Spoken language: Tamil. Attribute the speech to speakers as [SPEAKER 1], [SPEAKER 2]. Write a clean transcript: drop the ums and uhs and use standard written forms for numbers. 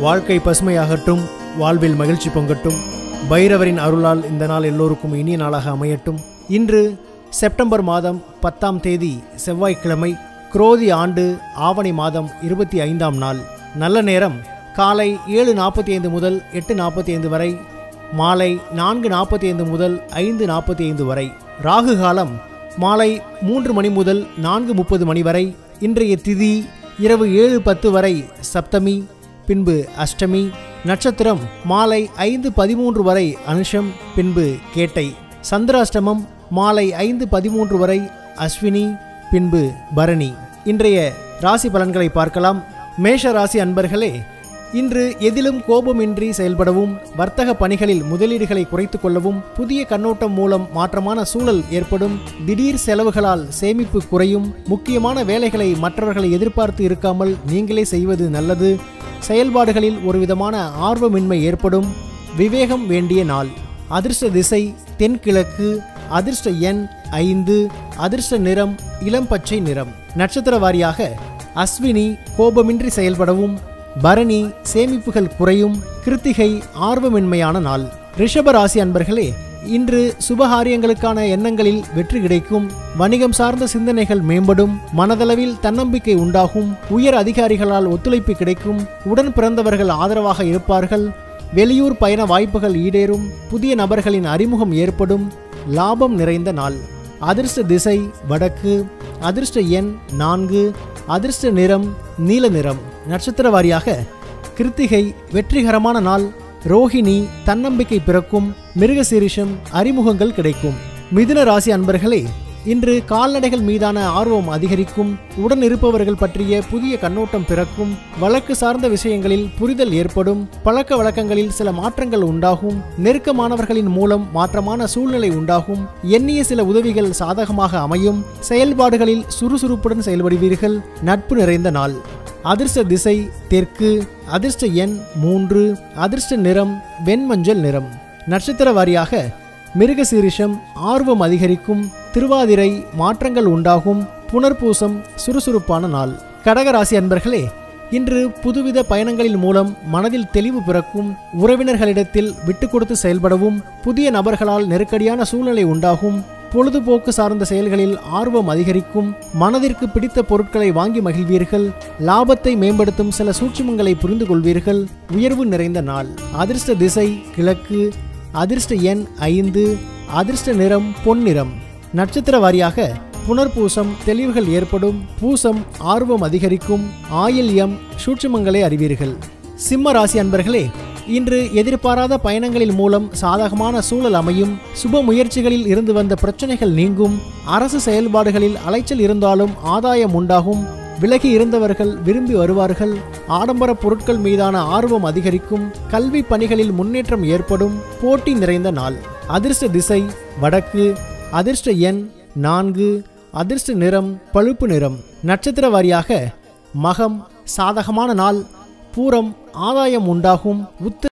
[SPEAKER 1] வாழ்க்கை பசுமையாகட்டும், வாழ்வில் மகிழ்ச்சி பொங்கட்டும். பைரவரின் அருளால் இந்த நாள் எல்லோருக்கும் இனிய நாளாக அமையட்டும். இன்று செப்டம்பர் மாதம் 10ஆம் தேதி செவ்வாய்க்கிழமை, குரோதி ஆண்டு ஆவணி மாதம் 25ஆம் நாள். நல்ல நேரம் காலை 7:45 முதல் 8:45 வரை, மாலை 4:45 முதல் 5:45 வரை. ராகு காலம் மாலை 3 மணி முதல் 4:30 மணி வரை. இன்றைய திதி இரவு 7:10 வரை சப்தமி, பின்பு அஷ்டமி. நட்சத்திரம் மாலை 5:13 வரை அனுஷம், பின்பு கேட்டை. சந்திராஷ்டமம் மாலை 5:13 வரை அஸ்வினி, பின்பு பரணி. இன்றைய ராசி பலன்களை பார்க்கலாம். மேஷ ராசி அன்பர்களே, இன்று எதிலும் கோபமின்றி செயல்படவும், வர்த்தக பணிகளில் முதலீடுகளை குறைத்துக் கொள்ளவும், புதிய கண்ணோட்டம் மூலம் மாற்றமான சூழல் ஏற்படும். திடீர் செலவுகளால் சேமிப்பு குறையும். முக்கியமான வேலைகளை மற்றவர்களை எதிர்பார்த்து இருக்காமல் நீங்களே செய்வது நல்லது. செயல்பாடுகளில் ஒருவிதமான ஆர்வமின்மை ஏற்படும். விவேகம் வேண்டிய நாள். அதிர்ஷ்ட திசை தென்கிழக்கு. அதிர்ஷ்ட எண் 5. அதிர்ஷ்ட நிறம் இளம் பச்சை நிறம். நட்சத்திர வாரியாக அஸ்வினி கோபமின்றி செயல்படவும், பரணி சேமிப்புகள் குறையும், கிருத்திகை ஆர்வமின்மையான நாள். ரிஷப ராசி அன்பர்களே, இன்று சுபகாரியங்களுக்கான எண்ணங்களில் வெற்றி கிடைக்கும். வணிகம் சார்ந்த சிந்தனைகள் மேம்படும். மனதளவில் தன்னம்பிக்கை உண்டாகும். உயர் அதிகாரிகளால் ஒத்துழைப்பு கிடைக்கும். உடன் பிறந்தவர்கள் ஆதரவாக இருப்பார்கள். வெளியூர் பயண வாய்ப்புகள் ஈடேறும். புதிய நபர்களின் அறிமுகம் ஏற்படும். லாபம் நிறைந்த நாள். அதிர்ஷ்ட திசை வடக்கு. அதிர்ஷ்ட எண் 4. அதிர்ஷ்ட நிறம் நீல நிறம். நட்சத்திர வாரியாக கிருத்திகை வெற்றிகரமான நாள். ரோஹிணி தன்னம்பிக்கை பிறக்கும். மிருகசீரிஷம் அறிமுகங்கள் கிடைக்கும். மிதுன ராசி அன்பர்களே, இன்று கால்நடைகள் மீதான ஆர்வம் அதிகரிக்கும். உடன் இருப்பவர்கள் பற்றிய புதிய கண்ணோட்டம் பிறக்கும். வழக்கு சார்ந்த விஷயங்களில் புரிதல் ஏற்படும். பழக்க வழக்கங்களில் சில மாற்றங்கள் உண்டாகும். நெருக்கமானவர்களின் மூலம் மாற்றமான சூழ்நிலை உண்டாகும். எண்ணிய சில உதவிகள் சாதகமாக அமையும். செயல்பாடுகளில் சுறுசுறுப்புடன் செயல்படுவீர்கள். நட்பு நிறைந்த நாள். அதிர்ஷ்ட திசை தெற்கு. அதிர்ஷ்ட எண் 3. அதிர்ஷ்ட நிறம் வெண்மஞ்சள் நிறம். நட்சத்திர வாரியாக மிருகசீரிஷம் ஆர்வம் அதிகரிக்கும். திருவாதிரை மாற்றங்கள் உண்டாகும். புனர்பூசம் சுறுசுறுப்பான நாள். கடகராசி அன்பர்களே, இன்று புதுவித பயணங்களின் மூலம் மனதில் தெளிவு பிறக்கும். உறவினர்களிடத்தில் விட்டு கொடுத்து செயல்படவும், புதிய நபர்களால் நெருக்கடியான சூழ்நிலை உண்டாகும். பொழுதுபோக்கு சார்ந்த செயல்களில் ஆர்வம் அதிகரிக்கும். மனதிற்கு பிடித்த பொருட்களை வாங்கி மகிழ்வீர்கள். லாபத்தை மேம்படுத்தும் சில சூட்சுமங்களை புரிந்து கொள்வீர்கள். உயர்வு நிறைந்த நாள். அதிர்ஷ்ட திசை கிழக்கு. அதிர்ஷ்ட எண் 5. அதிர்ஷ்ட நிறம் பொன்னிறம். நட்சத்திர வாரியாக புனர்பூசம் தெளிவுகள் ஏற்படும். பூசம் ஆர்வம் அதிகரிக்கும். ஆயில்யம் சூட்சுமங்களை அறிவீர்கள். சிம்ம ராசி அன்பர்களே, இன்று எதிர்பாராத பயணங்களின் மூலம் சாதகமான சூழல் அமையும். சுப முயற்சிகளில் இருந்து வந்த பிரச்சனைகள் நீங்கும். அரசு செயல்பாடுகளில் அலைச்சல் இருந்தாலும் ஆதாயம் உண்டாகும். விலகி இருந்தவர்கள் விரும்பி வருவார்கள். ஆடம்பர பொருட்கள் மீதான ஆர்வம் அதிகரிக்கும். கல்வி பணிகளில் முன்னேற்றம் ஏற்படும். போட்டி நிறைந்த நாள். அதிர்ஷ்ட திசை வடக்கு. அதிர்ஷ்ட எண் 4. அதிர்ஷ்ட நிறம் பழுப்பு நிறம். நட்சத்திர வாரியாக மகம் சாதகமான நாள். பூரம் ஆதாயம் உண்டாகும். உத்திர